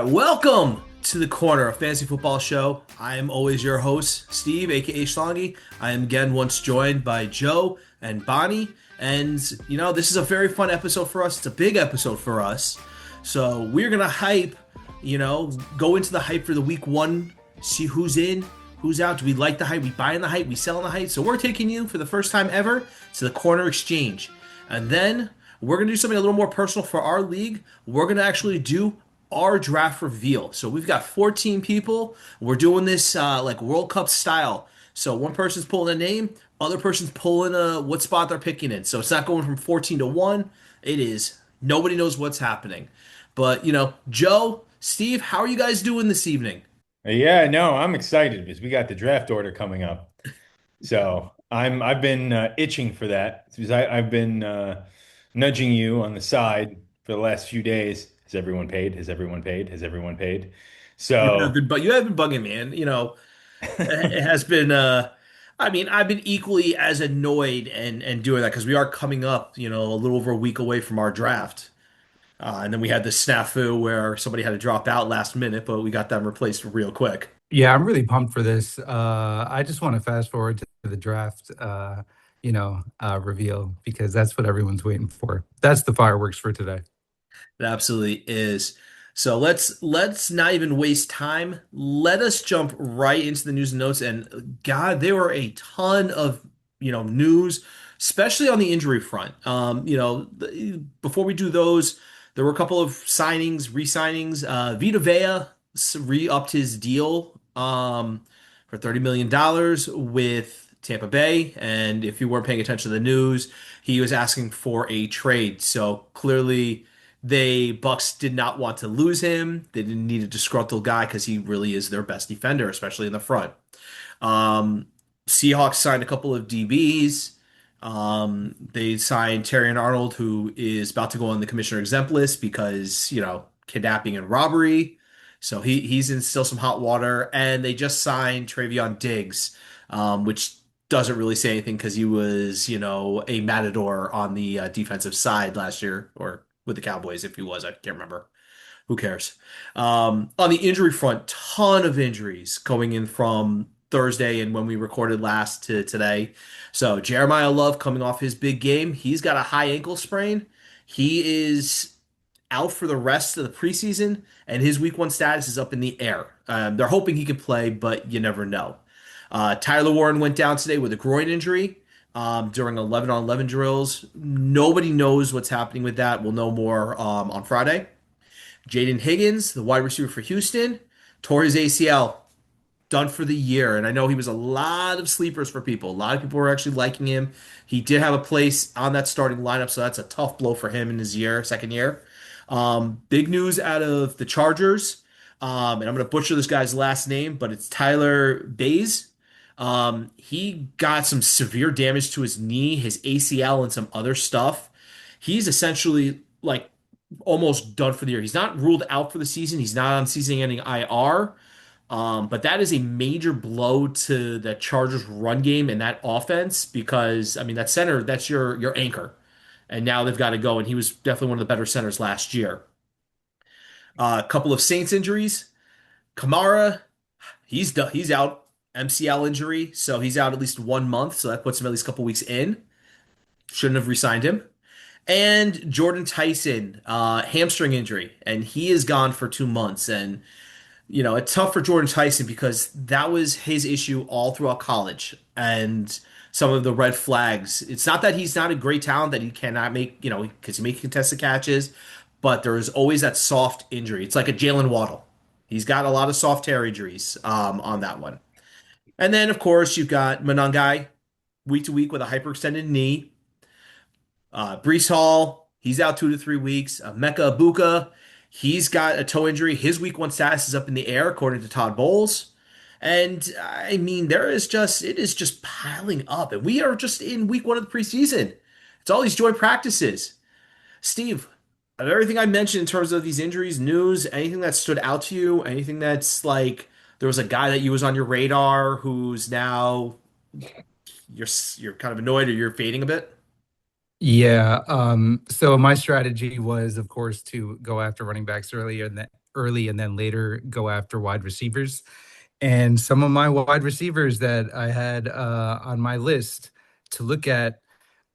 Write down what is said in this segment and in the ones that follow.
Welcome to the corner of Fantasy Football Show. I am always your host, Steve, aka Schlongy. I am again once joined by Joe and Bonnie. And this is a very fun episode for us. It's a big episode for us. So we're gonna go into the hype for the week one, see who's in, who's out. Do we like the hype? We buying the hype, we selling the hype. So we're taking you for the first time ever to the corner exchange. And then we're going to do something a little more personal for our league. We're going to actually do our draft reveal. So we've got 14 people. We're doing this like World Cup style. So one person's pulling a name, other person's pulling what spot they're picking in. So it's not going from 14 to 1. It is nobody knows what's happening. But, Joe, Steve, how are you guys doing this evening? Yeah, no, I'm excited because we got the draft order coming up. So I've been itching for that because I've been nudging you on the side for the last few days. Has everyone paid? Has everyone paid? Has everyone paid? So You have been bugging me, and it has been I mean, I've been equally as annoyed and doing that because we are coming up, a little over a week away from our draft. And then we had this snafu where somebody had to drop out last minute, but we got them replaced real quick. Yeah, I'm really pumped for this. I just want to fast forward to the draft, reveal because that's what everyone's waiting for. That's the fireworks for today. It absolutely is. So let's not even waste time. Let us jump right into the news and notes. And God, there were a ton of news, especially on the injury front. Before we do those, there were a couple of signings, re-signings. Vita Vea re-upped his deal for $30 million with Tampa Bay. And if you weren't paying attention to the news, he was asking for a trade. So clearly they Bucks did not want to lose him. They didn't need a disgruntled guy because he really is their best defender, especially in the front. Um, Seahawks signed a couple of DBs. They signed Terry and Arnold, who is about to go on the commissioner exempt list because, kidnapping and robbery. So he's in still some hot water. And they just signed Travion Diggs, which doesn't really say anything because he was, a matador on the defensive side last year, or with the Cowboys if he was. I can't remember. Who cares? On the injury front, ton of injuries going in from Thursday and when we recorded last to today. So Jeremiah Love coming off his big game, he's got a high ankle sprain. He is out for the rest of the preseason, and his week one status is up in the air. They're hoping he could play, but you never know. Tyler Warren went down today with a groin injury during 11 on 11 drills. Nobody knows what's happening with that. We'll know more on Friday. Jaden Higgins, the wide receiver for Houston, tore his ACL, done for the year. And I know he was a lot of sleepers for people. A lot of people were actually liking him. He did have a place on that starting lineup, so that's a tough blow for him in his second year. Big news out of the Chargers. And I'm going to butcher this guy's last name, but it's Tyler Bays. He got some severe damage to his knee, his ACL, and some other stuff. He's essentially like almost done for the year. He's not ruled out for the season. He's not on season-ending IR. But that is a major blow to the Chargers run game and that offense because I mean that center, that's your anchor. And now they've got to go, and he was definitely one of the better centers last year. A couple of Saints injuries. Kamara, he's done, he's out. MCL injury, so he's out at least 1 month, so that puts him at least a couple weeks in. Shouldn't have re-signed him. And Jordan Tyson, hamstring injury, and he is gone for 2 months. And it's tough for Jordan Tyson because that was his issue all throughout college and some of the red flags. It's not that he's not a great talent that he cannot make, because he makes contested catches, but there is always that soft injury. It's like a Jalen Waddle. He's got a lot of soft hair injuries on that one. And then, of course, you've got Monangai week to week with a hyperextended knee. Brees Hall, he's out 2 to 3 weeks. Mecca Ibuka, he's got a toe injury. His week one status is up in the air, according to Todd Bowles. And I mean, it is just piling up. And we are just in week one of the preseason. It's all these joint practices. Steve, of everything I mentioned in terms of these injuries, news, anything that stood out to you, anything that's like there was a guy that you was on your radar who's now you're kind of annoyed or you're fading a bit? Yeah. So my strategy was, of course, to go after running backs early and then later go after wide receivers. And some of my wide receivers that I had on my list to look at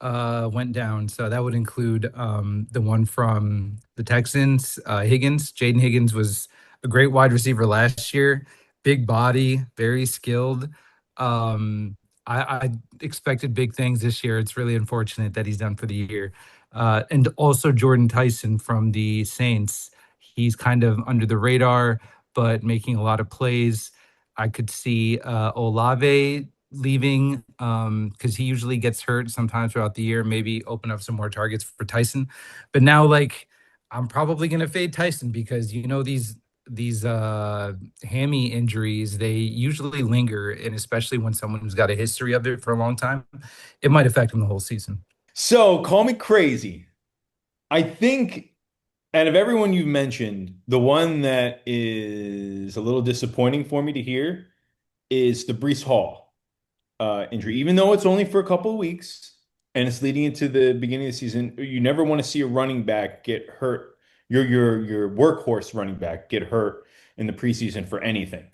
went down. So that would include the one from the Texans, Higgins. Jaden Higgins was a great wide receiver last year, big body, very skilled. I expected big things this year. It's really unfortunate that he's done for the year. And also Jordan Tyson from the Saints. He's kind of under the radar, but making a lot of plays. I could see Olave leaving because he usually gets hurt sometimes throughout the year, maybe open up some more targets for Tyson. But now, like, I'm probably gonna fade Tyson because these hammy injuries, they usually linger, and especially when someone who's got a history of it for a long time, it might affect him the whole season. So call me crazy. I think out of everyone you've mentioned, the one that is a little disappointing for me to hear is the Brees Hall injury. Even though it's only for a couple of weeks and it's leading into the beginning of the season, you never want to see a running back get hurt. Your workhorse running back get hurt in the preseason for anything.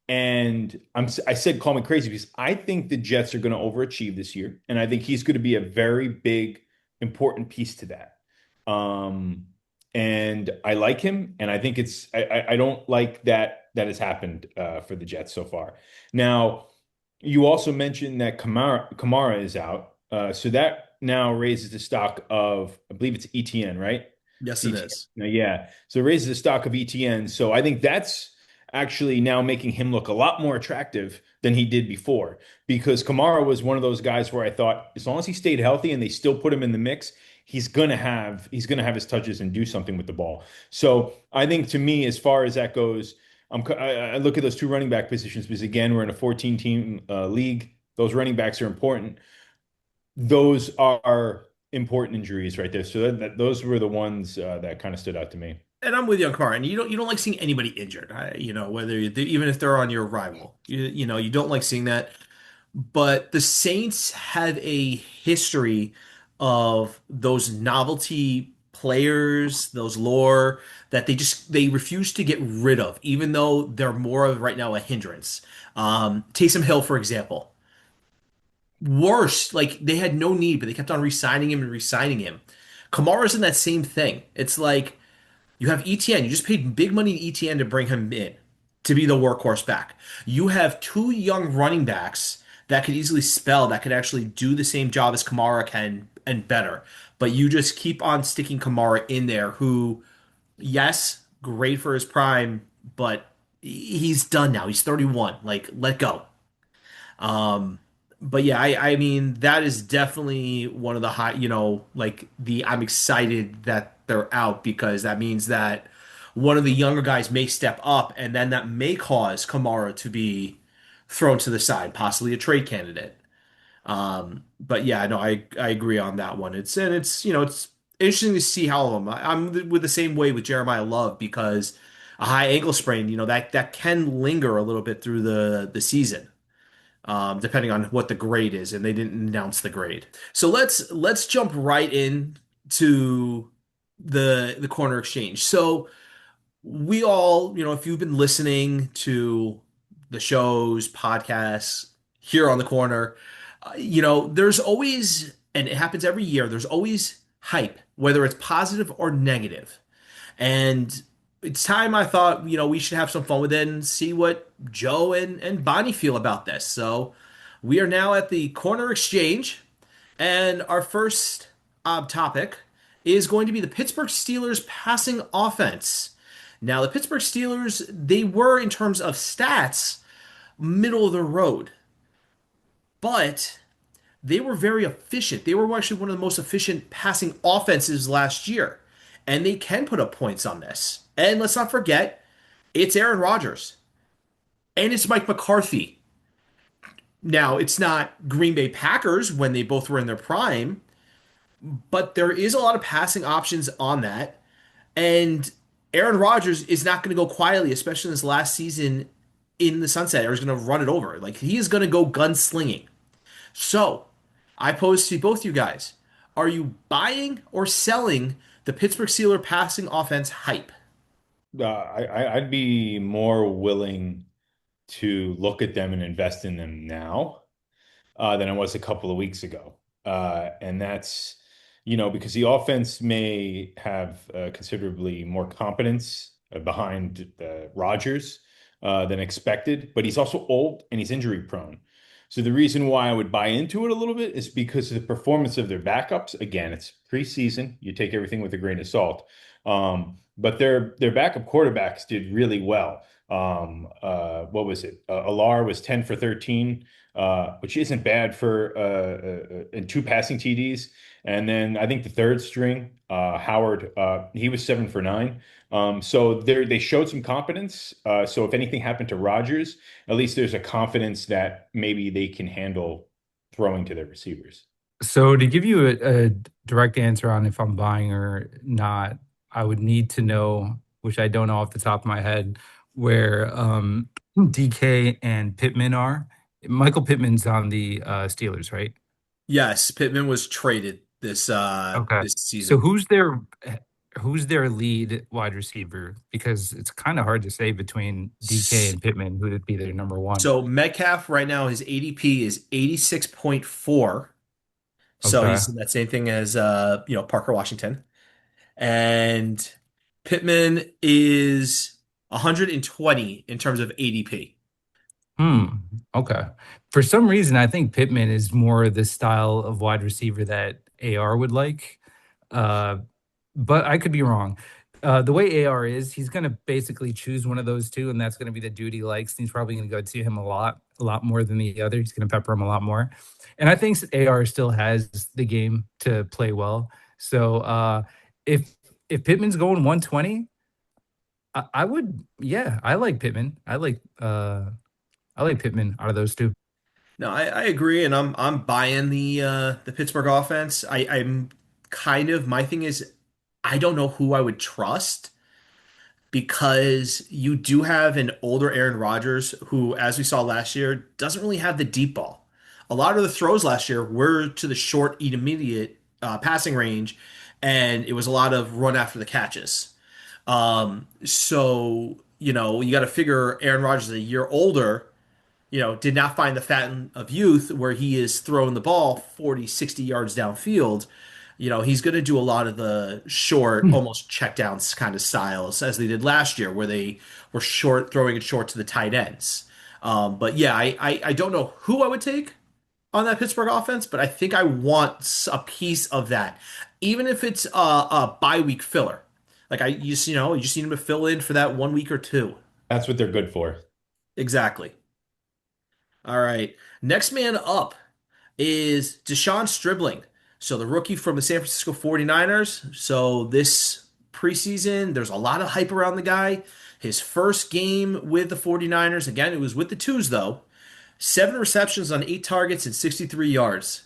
And I said call me crazy because I think the Jets are going to overachieve this year, and I think he's going to be a very big, important piece to that. Um, and I like him, and I think I don't like that has happened for the Jets so far. Now, you also mentioned that Kamara is out, so that now raises the stock of, I believe it's ETN, right? Yes, It's it ETN. is. Yeah, so it raises the stock of ETN. So I think that's actually now making him look a lot more attractive than he did before, because Kamara was one of those guys where I thought as long as he stayed healthy and they still put him in the mix, he's gonna have his touches and do something with the ball. So I think, to me, as far as that goes, I look at those two running back positions because, again, we're in a 14 team league. Those running backs are important. Those are important injuries right there. So those were the ones that kind of stood out to me. And I'm with you on Kamara. And you don't like seeing anybody injured. Whether even if they're on your rival, you don't like seeing that. But the Saints have a history of those novelty players, those lore that they refuse to get rid of, even though they're more of right now a hindrance. Taysom Hill, for example, worst. Like they had no need, but they kept on re-signing him and re-signing him. Kamara's in that same thing. It's like you have ETN. You just paid big money to ETN to bring him in to be the workhorse back. You have two young running backs that could easily spell, that could actually do the same job as Kamara can and better. But you just keep on sticking Kamara in there, who, yes, great for his prime, but he's done now. He's 31. Like, let go. Um, but yeah, I mean that is definitely one of the high, like the I'm excited that they're out because that means that one of the younger guys may step up and then that may cause Kamara to be thrown to the side, possibly a trade candidate. But yeah, no, I agree on that one. It's interesting to see how of them. I'm with the same way with Jeremiah Love because a high ankle sprain, that can linger a little bit through the season, depending on what the grade is, and they didn't announce the grade. So let's jump right in to the corner exchange. So we all, if you've been listening to the shows, podcasts here on the corner, there's always, and it happens every year, there's always hype, whether it's positive or negative. And it's time I thought, we should have some fun with it and see what Joe and Bonnie feel about this. So we are now at the corner exchange, and our first topic is going to be the Pittsburgh Steelers passing offense. Now, the Pittsburgh Steelers, they were, in terms of stats, middle of the road, but they were very efficient. They were actually one of the most efficient passing offenses last year, and they can put up points on this. And let's not forget, it's Aaron Rodgers and it's Mike McCarthy. Now, it's not Green Bay Packers when they both were in their prime, but there is a lot of passing options on that. And Aaron Rodgers is not going to go quietly, especially in this last season in the sunset, or is going to run it over. Like he is going to go gunslinging. So I pose to both you guys: are you buying or selling the Pittsburgh Steelers passing offense hype? I'd be more willing to look at them and invest in them now than I was a couple of weeks ago. And that's, because the offense may have considerably more competence behind Rodgers than expected, but he's also old and he's injury prone. So the reason why I would buy into it a little bit is because of the performance of their backups. Again, it's preseason. You take everything with a grain of salt. But their backup quarterbacks did really well. What was it? Alar was 10 for 13, which isn't bad for and two passing TDs. And then I think the third string, Howard, he was 7 for 9. So they showed some confidence. So if anything happened to Rodgers, at least there's a confidence that maybe they can handle throwing to their receivers. So to give you a direct answer on if I'm buying or not, I would need to know, which I don't know off the top of my head, where DK and Pittman are. Michael Pittman's on the Steelers, right? Yes, Pittman was traded Okay. this So season. who's their lead wide receiver? Because it's kind of hard to say between DK S- and Pittman who would be their number one. So Metcalf right now his ADP is 86.4. So Okay. he's in that same thing as Parker Washington. And Pittman is 120 in terms of ADP. Hmm. Okay. For some reason, I think Pittman is more the style of wide receiver that AR would like. Uh, but I could be wrong. The way AR is, he's going to basically choose one of those two, and that's going to be the dude he likes. And he's probably going to go to him a lot more than the other. He's going to pepper him a lot more. And I think AR still has the game to play well. So if if Pittman's going 120, I would, yeah, I like Pittman out of those two. No, I agree, and I'm buying the Pittsburgh offense. I'm kind of my thing is I don't know who I would trust because you do have an older Aaron Rodgers who, as we saw last year, doesn't really have the deep ball. A lot of the throws last year were to the short, intermediate passing range, and it was a lot of run after the catches. So you got to figure Aaron Rodgers is a year older, did not find the fountain of youth where he is throwing the ball 40, 60 yards downfield. He's going to do a lot of the short, Hmm. almost check downs kind of styles as they did last year, where they were short, throwing it short to the tight ends. But yeah, I don't know who I would take on that Pittsburgh offense, but I think I want a piece of that, even if it's a bye week filler. Like you just need him to fill in for that 1 week or two. That's what they're good for. Exactly. All right. Next man up is Deshaun Stribling. So the rookie from the San Francisco 49ers. So this preseason, there's a lot of hype around the guy. His first game with the 49ers, again, it was with the twos though. 7 receptions on 8 targets and 63 yards.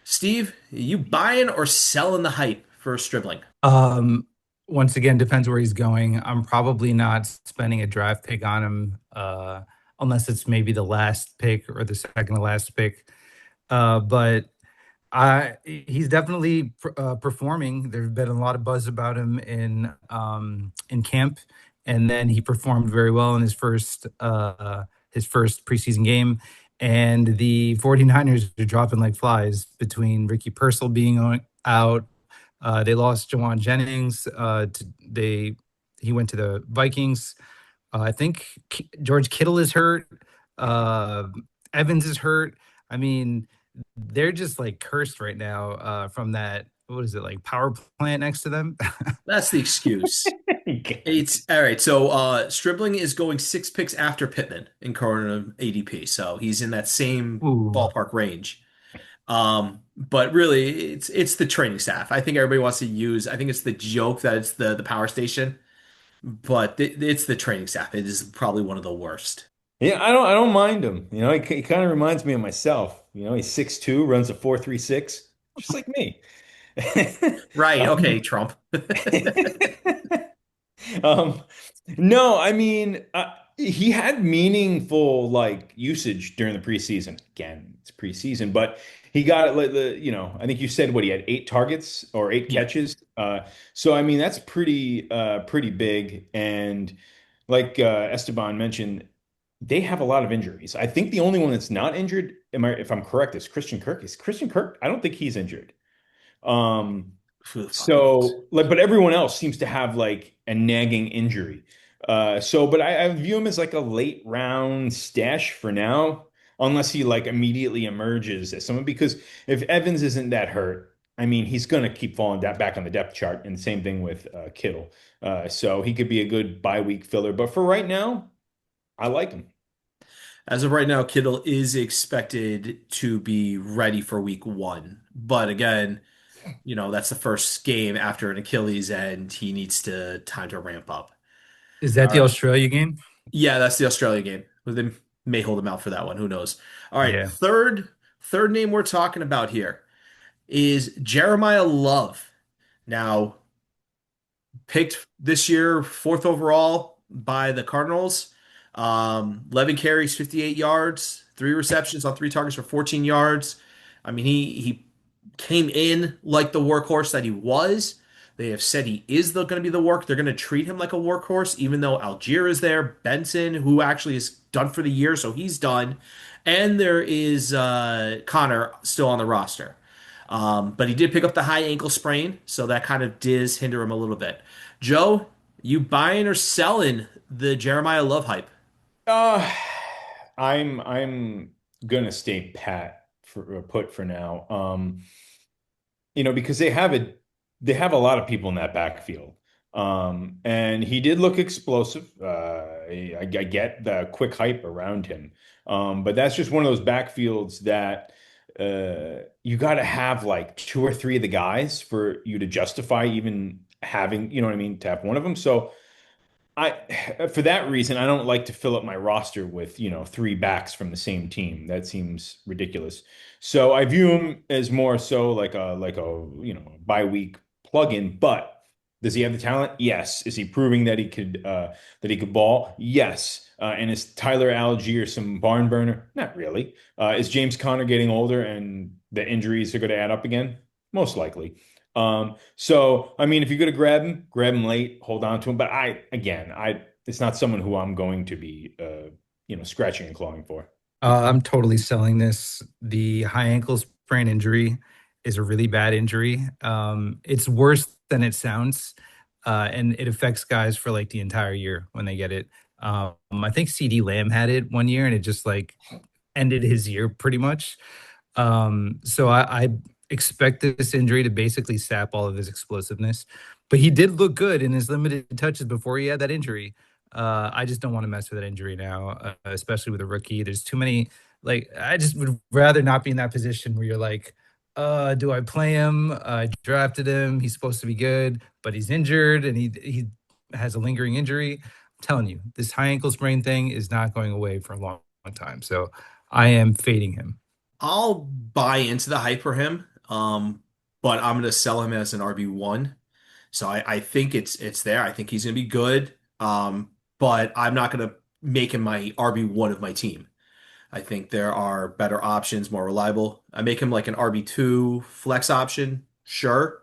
Steve, you buying or selling the hype for Stribling? Um, Once again, depends where he's going. I'm probably not spending a draft pick on him, unless it's maybe the last pick or the second to last pick. But he's definitely performing. There's been a lot of buzz about him in camp, and then he performed very well in his first preseason game. And the 49ers are dropping like flies between Ricky Purcell being out. They lost Jawan Jennings. He went to the Vikings. I think George Kittle is hurt. Uh, Evans is hurt. I mean, they're just like cursed right now from that. What is it, like power plant next to them? That's the excuse. It's all right. So Stribling is going 6 picks after Pittman in current ADP. So he's in that same Ooh. ballpark range. But really, it's the training staff. I think everybody wants to use. I think it's the joke that it's the power station, but it's the training staff. It is probably one of the worst. Yeah, I don't mind him. He kind of reminds me of myself. He's 6'2", runs a 4.36, just like me. Right. Okay, Um, Trump. um, no, I mean, he had meaningful like usage during the preseason. Again, it's preseason, but he got it. I think you said what he had 8 targets or eight Yeah. catches. So I mean that's pretty big. And like Esteban mentioned, they have a lot of injuries. I think the only one that's not injured, if I'm correct, is Christian Kirk. Is Christian Kirk? I don't think he's injured. Um, Who the fuck knows? so like, but everyone else seems to have like a nagging injury. But I view him as like a late round stash for now, unless he like immediately emerges as someone. Because if Evans isn't that hurt, I mean, he's gonna keep falling back on the depth chart, and same thing with Kittle. So he could be a good bye week filler. But for right now, I like him. As of right now, Kittle is expected to be ready for week one. But again, that's the first game after an Achilles and he needs to time to ramp up. Is that All the right. Australia game? Yeah, that's the Australia game. But they may hold him out for that one. Who knows? All right. Yeah. Third name we're talking about here is Jeremiah Love. Now, picked this year, fourth overall by the Cardinals. 11 carries, 58 yards, three receptions on three targets for 14 yards. I mean, he came in like the workhorse that he was. They have said he is going to be the work. They're going to treat him like a workhorse, even though Algier is there, Benson, who actually is done for the year, so he's done, and there is Connor still on the roster. But he did pick up the high ankle sprain, so that kind of does hinder him a little bit. Joe, you buying or selling the Jeremiah Love hype? Uh, I'm gonna stay put for now. Because they have a lot of people in that backfield. And he did look explosive. I get the quick hype around him. But that's just one of those backfields that you got to have like two or three of the guys for you to justify even having, you know what I mean, to have one of them. So for that reason, I don't like to fill up my roster with, three backs from the same team. That seems ridiculous. So I view him as more so like a bye week plug-in. But does he have the talent? Yes. Is he proving that he could ball? Yes. And is Tyler Algier some barn burner? Not really. Is James Conner getting older and the injuries are going to add up again? Most likely. So I mean, if you're gonna grab him late, hold on to him. But it's not someone who I'm going to be, scratching and clawing for. I'm totally selling this. The high ankle sprain injury is a really bad injury. It's worse than it sounds, and it affects guys for like the entire year when they get it. I think CD Lamb had it one year, and it just like ended his year pretty much. So I expect this injury to basically sap all of his explosiveness. But he did look good in his limited touches before he had that injury. I just don't want to mess with that injury now, especially with a rookie. There's too many. Like, I just would rather not be in that position where you're like, do I play him? I drafted him. He's supposed to be good, but he's injured and he has a lingering injury. I'm telling you, this high ankle sprain thing is not going away for a long time. So I am fading him. I'll buy into the hype for him, but I'm going to sell him as an RB1. So I think it's there. I think he's going to be good, but I'm not going to make him my RB1 of my team. I think there are better options, more reliable. I make him like an RB2 flex option, sure.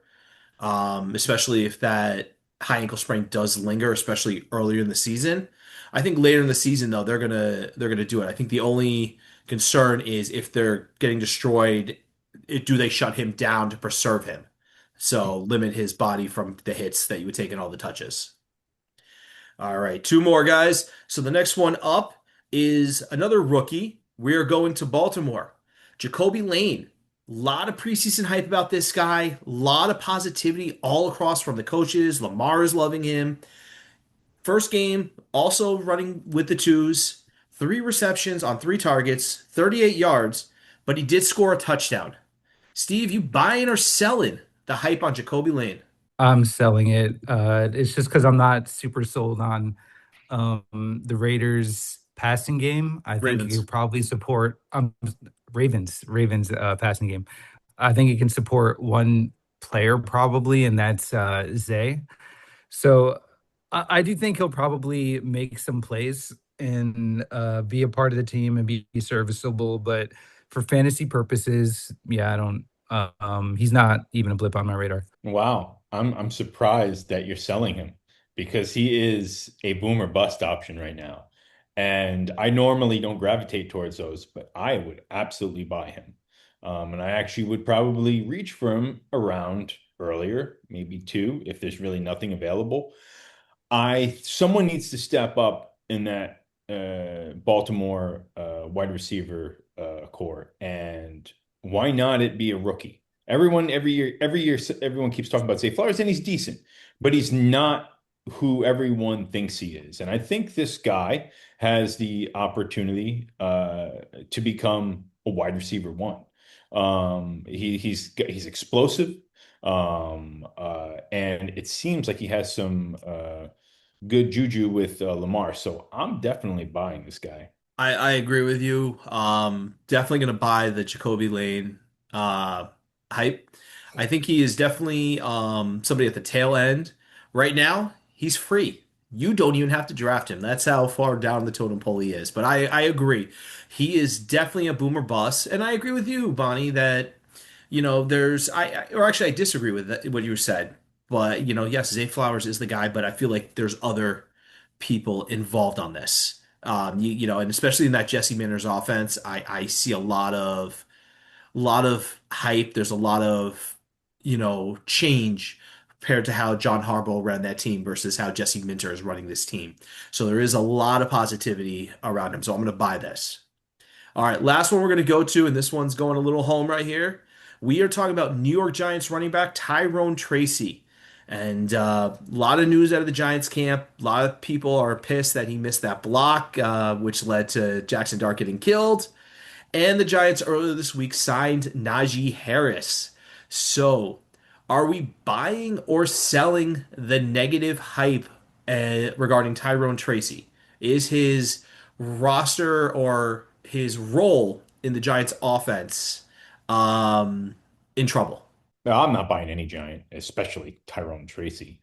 Especially if that high ankle sprain does linger, especially earlier in the season. I think later in the season though, they're gonna do it. I think the only concern is if they're getting destroyed, do they shut him down to preserve him? So limit his body from the hits that you would take in all the touches. All right, two more guys. So the next one up is another rookie. We are going to Baltimore. Jacoby Lane. A lot of preseason hype about this guy. A lot of positivity all across from the coaches. Lamar is loving him. First game, also running with the twos. Three receptions on three targets, 38 yards, but he did score a touchdown. Steve, you buying or selling the hype on Jacoby Lane? I'm selling it. It's just because I'm not super sold on the Raiders passing game. I think it Ravens. could probably support Ravens passing game. I think it can support one player probably, and that's Zay. So I do think he'll probably make some plays and be a part of the team and be serviceable. But for fantasy purposes, yeah, I don't. He's not even a blip on my radar. Wow, I'm surprised that you're selling him because he is a boomer bust option right now. And I normally don't gravitate towards those, but I would absolutely buy him. And I actually would probably reach for him around earlier, maybe two, if there's really nothing available. I someone needs to step up in that Baltimore wide receiver core, and why not it be a rookie? Every year, everyone keeps talking about Zay Flowers, and he's decent, but he's not who everyone thinks he is. And I think this guy has the opportunity to become a wide receiver one. He's explosive, and it seems like he has some good juju with Lamar. So I'm definitely buying this guy. I agree with you. Definitely going to buy the Jacoby Lane uh, hype. I think he is definitely somebody at the tail end. Right now, he's free. You don't even have to draft him. That's how far down the totem pole he is. But I agree. He is definitely a boomer bust. And I agree with you, Bonnie, that, there's, or actually, I disagree with what you said. But, yes, Zay Flowers is the guy, but I feel like there's other people involved on this. And especially in that Jesse Manners offense, I see a lot of hype. There's a lot of, change compared to how John Harbaugh ran that team versus how Jesse Minter is running this team. So there is a lot of positivity around him. So I'm going to buy this. All right, last one we're going to go to, and this one's going a little home right here. We are talking about New York Giants running back Tyrone Tracy. And a lot of news out of the Giants camp. A lot of people are pissed that he missed that block, which led to Jackson Dart getting killed. And the Giants earlier this week signed Najee Harris. So, are we buying or selling the negative hype regarding Tyrone Tracy? Is his roster or his role in the Giants offense um, in trouble? No, I'm not buying any Giant, especially Tyrone Tracy.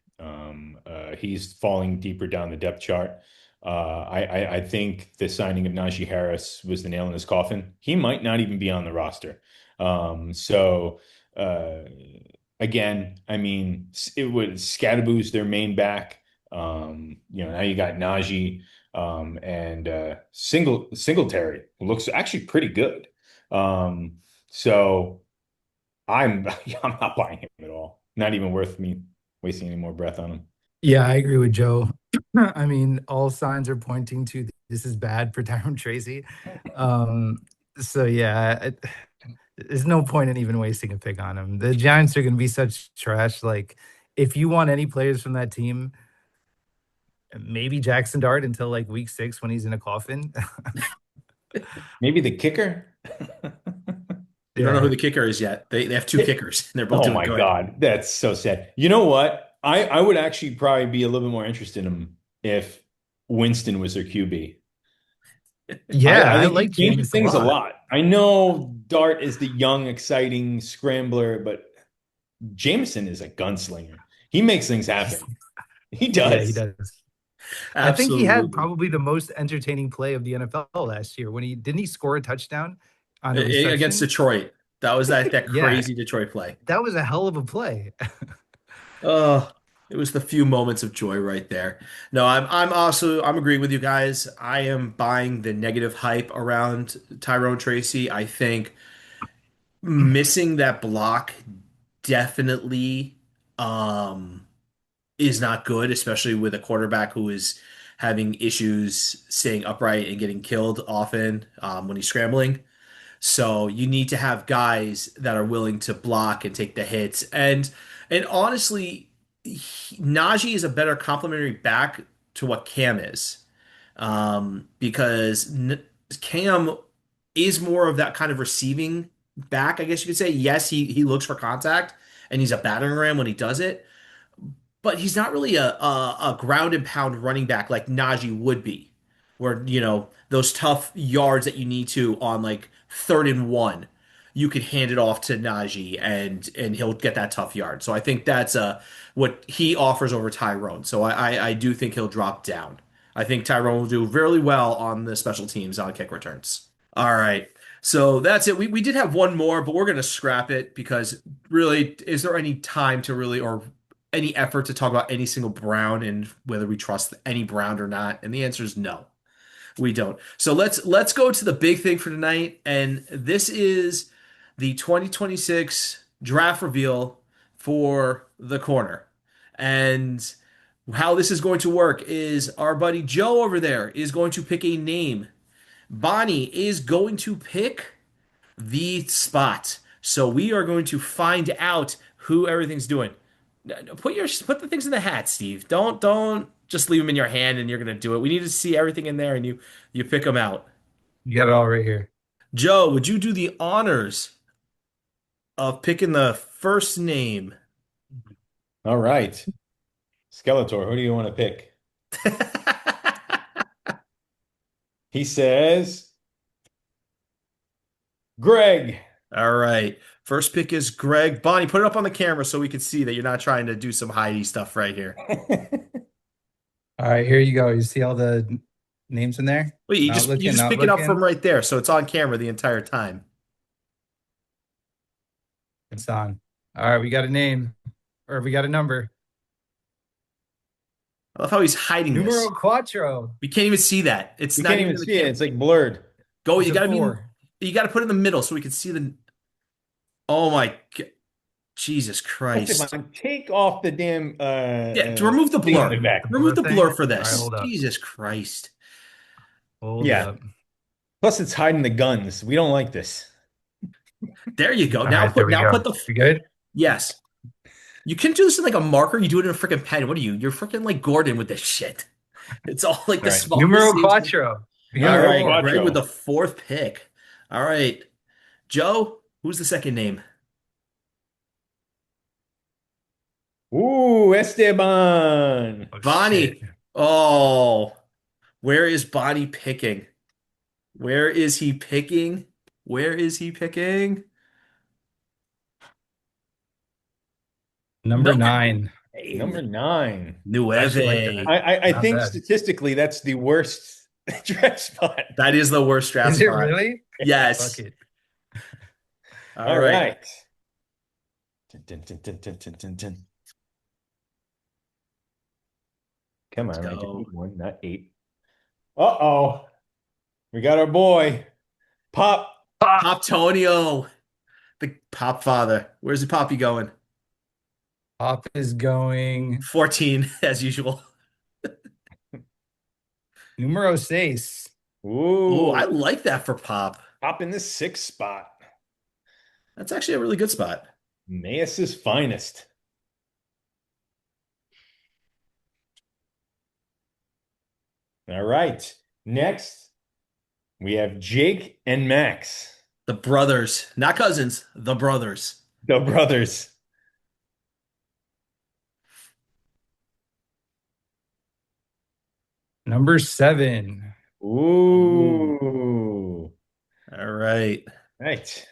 He's falling deeper down the depth chart. I think the signing of Najee Harris was the nail in his coffin. He might not even be on the roster. So uh, again, I mean, it would Scadaboo's their main back. Now you got Najee and Singletary who looks actually pretty good. So. I'm not buying him at all. Not even worth me wasting any more breath on him. Yeah, I agree with Joe. I mean, all signs are pointing to this is bad for Tyrone Tracy. Um, so yeah, there's no point in even wasting a pick on him. The Giants are going to be such trash. Like, if you want any players from that team, maybe Jackson Dart until like week 6 when he's in a coffin. Maybe the kicker. We don't know who Yeah. the kicker is yet. They have two kickers, and they're both Oh doing my good. God, that's so sad. You know what? I would actually probably be a little bit more interested in him if Winston was their QB. Yeah, I I think he like changes Jameis a things a lot. lot. I know Dart is the young, exciting scrambler, but Jameson is a gunslinger. He makes things happen. He Yeah, he does. does. I think he had Absolutely. probably the most entertaining play of the NFL last year when he didn't he score a touchdown on a Against reception? Detroit. That was that Yeah, crazy Detroit play. that was a hell of a play. Oh, it was the few moments of joy right there. No, I'm agreeing with you guys. I am buying the negative hype around Tyrone Tracy. I think missing that block definitely um is not good, especially with a quarterback who is having issues staying upright and getting killed often when he's scrambling. So you need to have guys that are willing to block and take the hits. And honestly, Najee is a better complementary back to what Cam is, because Cam is more of that kind of receiving back, I guess you could say. Yes, he looks for contact and he's a battering ram when he does it, but he's not really a ground and pound running back like Najee would be, where those tough yards that you need to on like 3rd and 1, you could hand it off to Najee and he'll get that tough yard. So I think that's what he offers over Tyrone. So I do think he'll drop down. I think Tyrone will do really well on the special teams on kick returns. All right. So that's it. We did have one more, but we're gonna scrap it because really, is there any time to really or any effort to talk about any single Brown and whether we trust any Brown or not? And the answer is no. We don't. So let's go to the big thing for tonight, and this is the 2026 draft reveal for the corner. And how this is going to work is our buddy Joe over there is going to pick a name. Bonnie is going to pick the spot. So we are going to find out who everything's doing. Put the things in the hat, Steve. Don't just leave them in your hand and you're gonna do it. We need to see everything in there and you pick them out. You got it all right here. Joe, would you do the honors of picking the first name? All right. Skeletor, who do you want to pick? He says, Greg. All right. First pick is Greg. Bonnie, put it up on the camera so we can see that you're not trying to do some hidey stuff right here. All right, here you go. You see all the names in there? Wait, Not you looking, just not pick it up from looking. right there, so it's on camera the entire time. It's on. All right, we got a name, or we got a number. I love how he's hiding Numero this. cuatro. We can't even see that. It's We not can't even even in the see it. camera. It's like blurred. Go, It's a four. you gotta put it in the middle so we can see the. Oh my Jesus Christ! Esteban, take off the damn Yeah, to remove the thing on the blur. Remove back. the Remove blur the blur thing. for All right, this. hold up. Jesus Christ! Hold Yeah. up. Plus, it's hiding the guns. We don't like this. There you go. All right, there we Now go. put the You good? yes. You can do this in like a marker. You do it in a freaking pen. What are you? You're freaking like Gordon with this shit. It's all like All the right. smallest Numero things. cuatro. We All got Numero right, four. Greg with cuatro. the fourth pick. All right, Joe. Who's the second name? Ooh, Esteban. Oh shit. Bonnie. Oh, where is Bonnie picking? Where is he picking? Where is he picking? Number Number 9. Number nine. 9. I actually like that. Nueve. I Not think bad. statistically that's the worst draft spot. That is the worst draft Is it spot. really? Fuck Yes. it. All All right. right. Dun, dun, dun, dun, dun, dun, dun, dun. Come Let's on, I just go. need one, not 8. Uh-oh. We got our boy, Pop. Pop. Pop Tonio, the Pop father. Where's the Poppy going? Pop is going 14, as usual. numero 6. Oh, Ooh, I like that for Pop. Pop in the 6th spot. That's actually a really good spot. Maes's finest. All right. Next, we have Jake and Max, The brothers, not cousins, the brothers. the brothers. Number 7. Ooh. Ooh. All right. Right.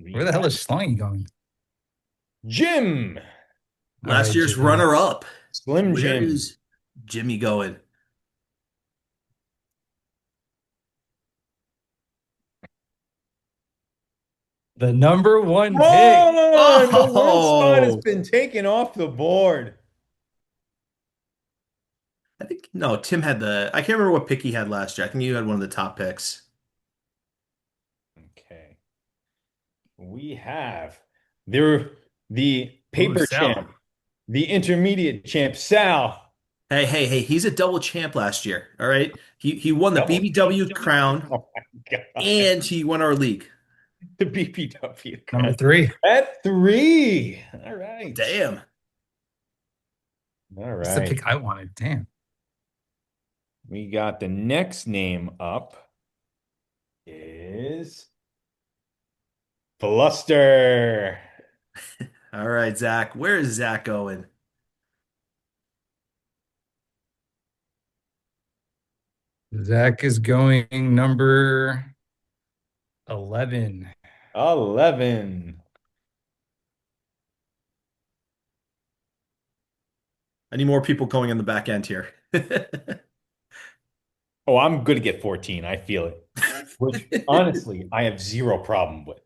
We Where the hell got is Schlongy going? Jim. All Last right, year's Jimmy. runner up. Slim Where Jim. is Jimmy going? The number 1 pick. Oh, and the one spot has Oh, been taken off the board. I think no, Tim had I can't remember what pick he had last year. I think you had one of the top picks. Okay. We have the Ooh, paper Sal. champ, the intermediate champ, Sal. Hey, he's a double champ last year. All right. He won the Double BBW crown Oh my God. and he won our league. The BPW Number crown. 3. At 3. All right. Damn. All That's the right. pick I wanted. Damn. We got the next name up is Fluster. All right, Zach. Where is Zach going? Zach is going number 11. 11. I need more people going in the back end here. Oh, I'm going to get 14. I feel it. Which honestly, I have zero problem with.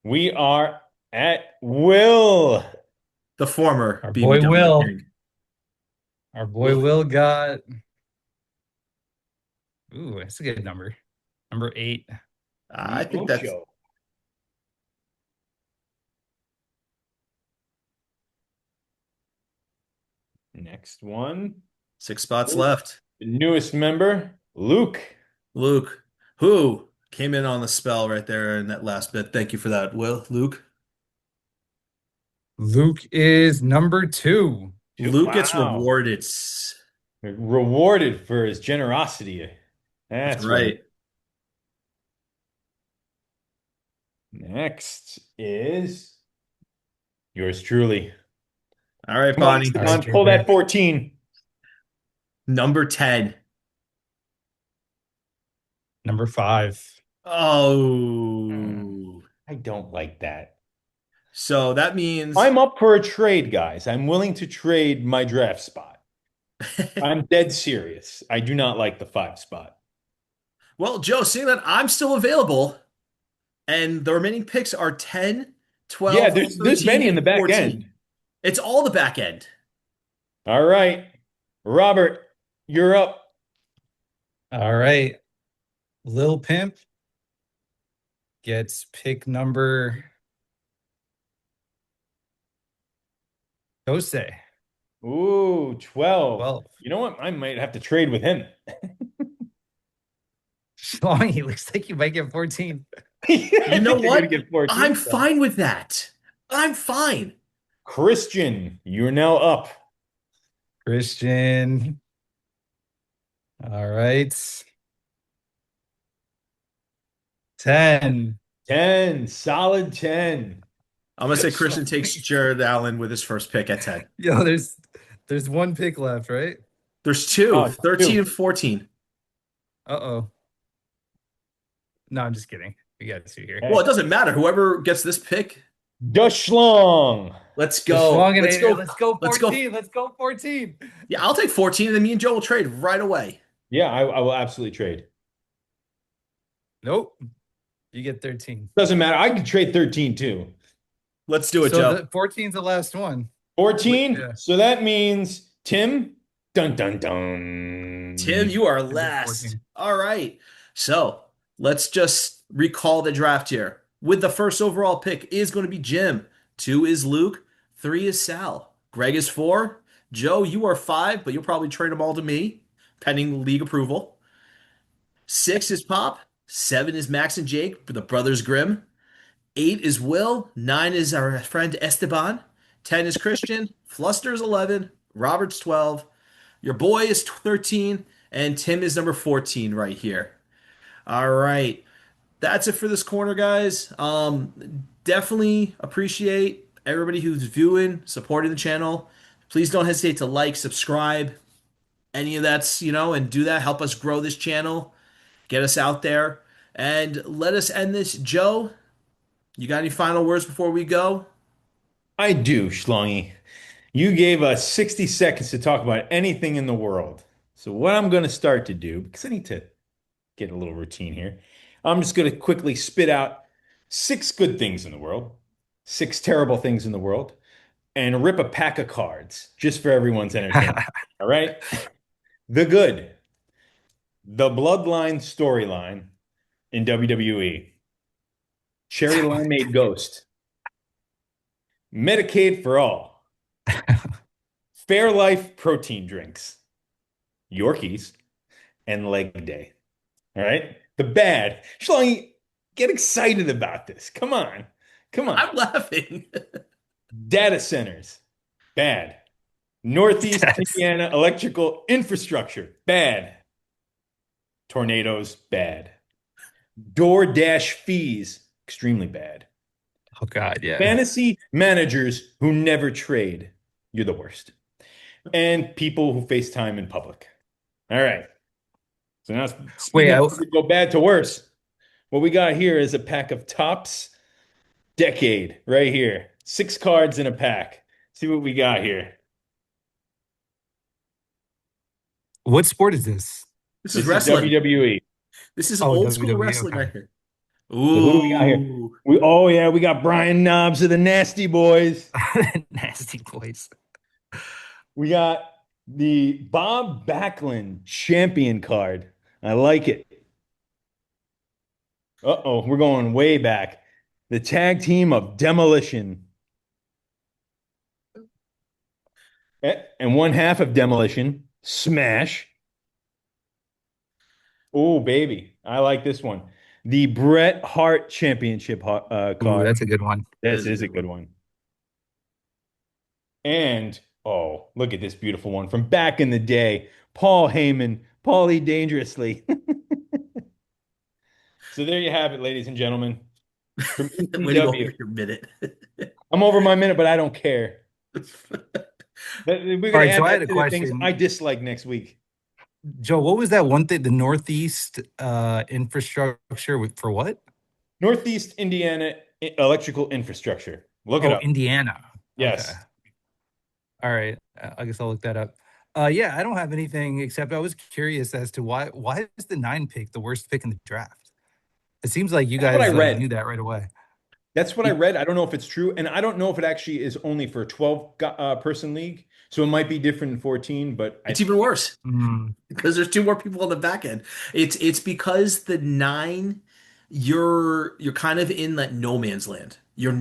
We are at Will. The former Our boy BBW Will. King. Our boy Will- Will got. Ooh, that's a good number. Number 8. I The think that's Ocho. Next one. 6 spots left. The newest member, Luke. Luke, who came in on the spell right there in that last bit. Thank you for that, Will. Luke. Luke is number 2. Luke gets Wow. rewarded. Rewarded for his generosity. That's That's right. right. Next is yours truly. All right, Come on, Bonnie. All right, Esteban, pull Joker. that 14. Number 10. Number 5. Oh. I don't like that. So that means, I'm up for a trade, guys. I'm willing to trade my draft spot. I'm dead serious. I do not like the 5 spot. well, Joe, seeing that I'm still available and the remaining picks are 10, Yeah, 12, there's 13, Benny in the and back end. 14. It's all the back end. All right. Robert, you're up. All right. Lil Pimp gets pick number Dose. Ooh, 12. 12. You know what? I might have to trade with him. Schlongy, looks like you might get 14. You I know think you're gonna what? get I'm 14. So. fine with that. I'm fine. Christian, you're now up. Christian. All right. 10. 10, solid 10. I'm gonna say Christian takes Jared Allen with his first pick at 10. Yo, there's one pick left, right? There's two, Oh, 13 2. and 14. Uh-oh. No, I'm just kidding. We got 2 here. Well, Hey. it doesn't matter. Whoever gets this pick, Dushlong. let's The go. Let's Schlonginator. go. Let's go Let's go. 14. Let's go 14. Yeah, I'll take 14 and then me and Joe will trade right away. Yeah, I will absolutely trade. Nope. You get 13. Doesn't matter. I could trade 13 too. Let's do it, So Joe. the 14's the last one. 14. Yeah. So that means Tim. Dun dun dun. Tim, you are Tim gets last. 14. All right. So let's just recall the draft here. With the first overall pick is going to be Jim. 2 is Luke. 3 is Sal. Greg is 4. Joe, you are 5, but you'll probably trade them all to me, pending league approval. 6 is Pop. 7 is Max and Jake, the Brothers Grimm. 8 is Will. 9 is our friend Esteban. 10 is Christian. Fluster is 11. Robert's 12. Your boy is 13. And Tim is number 14 right here. All right. That's it for this corner, guys. Definitely appreciate everybody who's viewing, supporting the channel. Please don't hesitate to like, subscribe, any of that's, and do that. Help us grow this channel, get us out there, and let us end this. Joe, you got any final words before we go? I do, Schlongy. You gave us 60 seconds to talk about anything in the world. So what I'm going to start to do, because I need to get a little routine here, I'm just going to quickly spit out 6 good things in the world, 6 terrible things in the world, and rip a pack of cards just for everyone's entertainment. All right? The good, the Bloodline storyline in WWE, Cherry Limeade Ghost, Medicaid for all, Fairlife protein drinks, Yorkies, and leg day. All right. The bad. Shalani, get excited about this. Come on. Come on. I'm laughing. Data centers. Bad. Northeast Yes. Indiana electrical infrastructure. Bad. Tornadoes. Bad. DoorDash fees. Extremely bad. Oh God, yeah. Fantasy managers who never trade. You're the worst. And people who FaceTime in public. All right. So now, Wait, speaking of things that go bad to worse, what we got here is a pack of Topps Decade right here. 6 cards in a pack. See what we got here. What sport is this? This is This is wrestling. WWE. This is Oh, old school WWE. wrestling Okay. right here. So who do we got here? Ooh. Oh yeah, we got Brian Knobs of the Nasty Boys. Nasty voice. We got the Bob Backlund champion card. I like it. Uh-oh, we're going way back. The tag team of Demolition. And one half of Demolition, Smash. Oh, baby. I like this one. The Bret Hart Championship Ooh, card. that's a good one. That This is a is a good good one. one. And, oh, look at this beautiful one from back in the day. Paul Heyman, Paulie Dangerously. So there you have it, ladies and gentlemen. From Way to go over ECW. your minute. I'm over my minute, but I don't care. We're going All to right, so add I had that a to the things I question. dislike next week. Joe, what was that one thing? The Northeast infrastructure for what? Northeast Indiana electrical infrastructure. Look it Oh, up. Indiana. Okay. Yes. All right. I guess I'll look that up. Yeah, I don't have anything except I was curious as to why is the 9 pick the worst pick in the draft? It seems like you That's what I guys like knew read. that right away. That's what I read. I don't know if it's true. And I don't know if it actually is only for a 12 person league. So it might be different in 14, but It's even worse Mm. because there's two more people on the back end. It's because the nine, you're kind of in that no man's land. You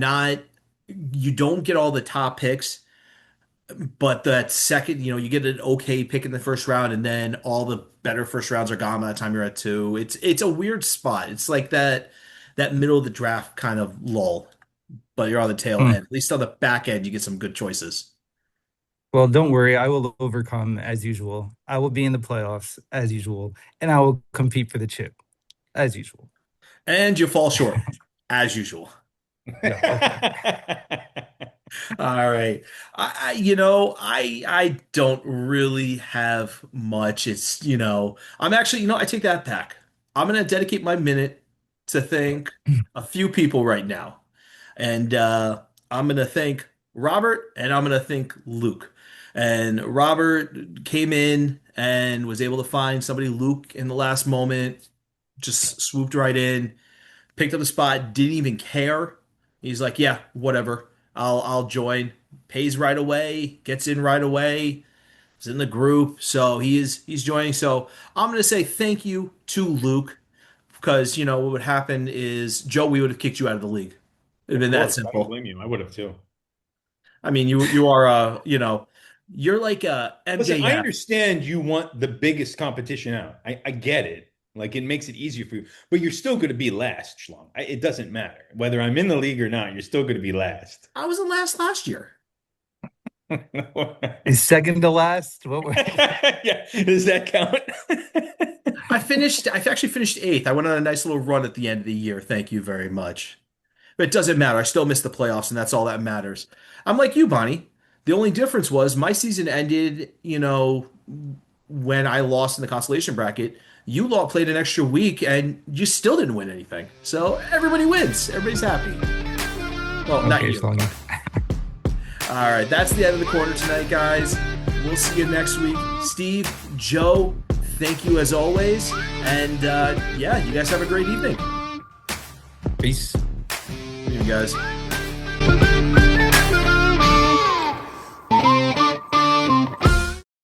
don't get all the top picks, but that second, you get an okay pick in the first round, and then all the better first rounds are gone by the time you're at two. It's a weird spot. It's like that middle of the draft kind of lull, but you're on the tail Hmm. end. At least on the back end, you get some good choices. Well, don't worry. I will overcome as usual. I will be in the playoffs as usual, and I will compete for the chip as usual. And you fall short, as usual. Yeah. Okay. All right. I don't really have much. I'm actually, I take that back. I'm gonna dedicate my minute to thank a few people right now. And I'm gonna thank Robert and I'm gonna thank Luke. And Robert came in and was able to find somebody, Luke, in the last moment, just swooped right in, picked up the spot, didn't even care. He's like, yeah, whatever. I'll join. Pays right away, gets in right away. Is in the group, so he's joining. So I'm gonna say thank you to Luke because what would happen is Joe, we would have kicked you out of the league. It'd Of been that course. I don't simple. blame you. I would have too. I mean, you are you're like a Listen, I MJF. understand you want the biggest competition out. I get it. Like it makes it easier for you, but you're still going to be last, Schlong. It doesn't matter whether I'm in the league or not. You're still going to be last. I was in last year. Is second to last? Yeah, does that count? I actually finished eighth. I went on a nice little run at the end of the year. Thank you very much. But it doesn't matter. I still missed the playoffs, and that's all that matters. I'm like you, Bonnie. The only difference was my season ended, when I lost in the consolation bracket. You lot played an extra week, and you still didn't win anything. So everybody wins. Everybody's happy. Well, not Okay, you. Schlongy. All right, that's the end of the corner tonight, guys. We'll see you next week. Steve, Joe, thank you as always. And yeah, you guys have a great evening. Peace. You guys.